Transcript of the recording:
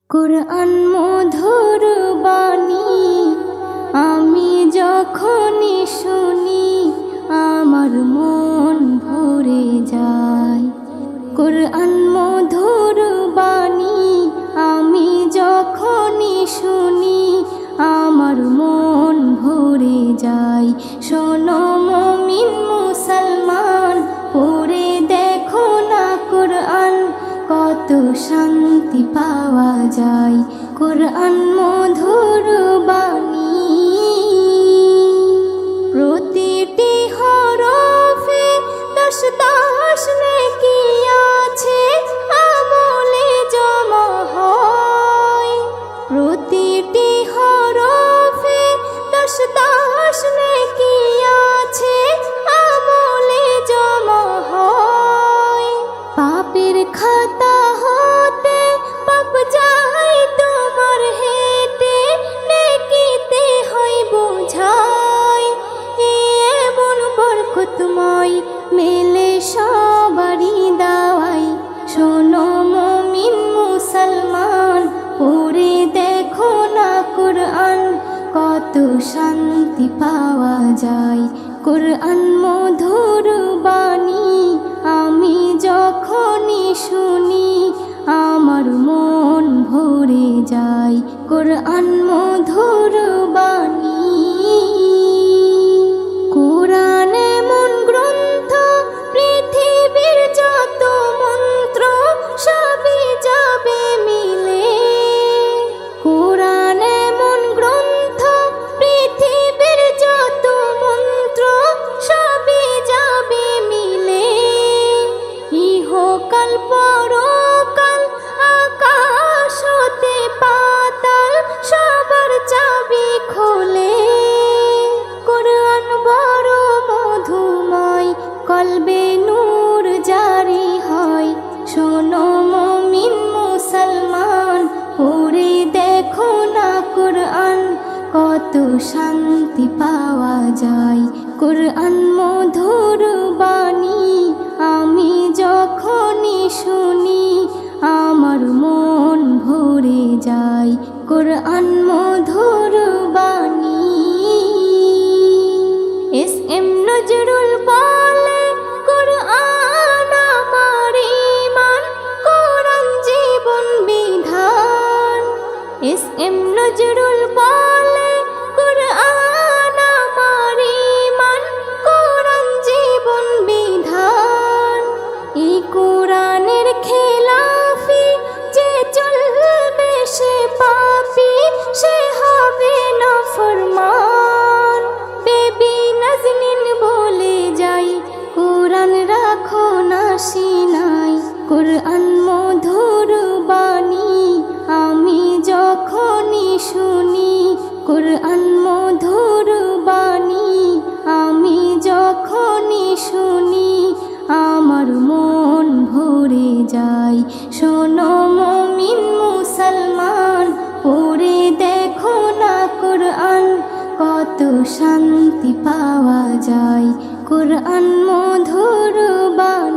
কুরআন মধুর বাণী আমি যখনই শুনি আমার মন ভরে যায়। কুরআন মধুর বাণী আমি যখনই শুনি আমার মন ভরে যায়। শোনো মুমিন মুসলমান, পড়ে দেখো না কুরআন, কত শান্তি পাওয়া যায়। কুরআন মধুর বাণী প্রতিটি হরফে 10 নেকি আছে, আমলে জমা হয়। প্রতিটি হরফে 10 নেকি আছে, আমলে জমা হয়। পাপের খাতা হতে পাপ যায় তোমার হেঁটে, নেকিতে হয় বোঝাই। এমন বরকতময় মেলে সবারই দাওয়াই। শোনো মুমিন মুসলমান, পড়ে দেখো না কুরআন, কত শান্তি পাওয়া যায়। কুরআন মধুর বাণী আমি যখনই শুনি আমার মন ভরে যায়। কুরআন মধুর বাণী কুরআন এমন গ্রন্থ, পৃথিবীর যত মন্ত্র সবই যাবে মিলে। কুরআন এমন গ্রন্থ, পৃথিবীর যত মন্ত্র সবই যাবে মিলে। ইহকাল পরকাল আকাশ হতে পাতাল সবার চাবি খোলে। কুরআন বড় মধুময়, কলবে নূর জারি হয়। শোনো মুমিন মুসলমান, পড়ে দেখো না কুরআন, কত শান্তি পাওয়া যায়। কুরআন মধুর বাণী আমি যখনই শুনি আমার মন ভরে যায়। কুরআন মধুর বাণী এস.এম. নজরুল বলে, কুরআন আমার ঈমান, কুরআন জীবন বিধান। এস.এম. নজরুল বলে, কুরআন আমার ঈমান, কুরআন জীবন বিধান। এই কুরআনের খেলাফি যে চলবে সে পাপী, সে হবে নাফরমান। বেবি নাজনীন বলে যাই, কুরআন রাখো না সিনাই। কুরআন মধুর বাণী আমি যখনই শুনি, কুরআন মধুর বাণী আমি যখনই শুনি আমার মন ভরে যায়। শোনো মুমিন মুসলমান, পড়ে দেখো না কুরআন, কত শান্তি পাওয়া যায়। কুরআন মধুর বাণী।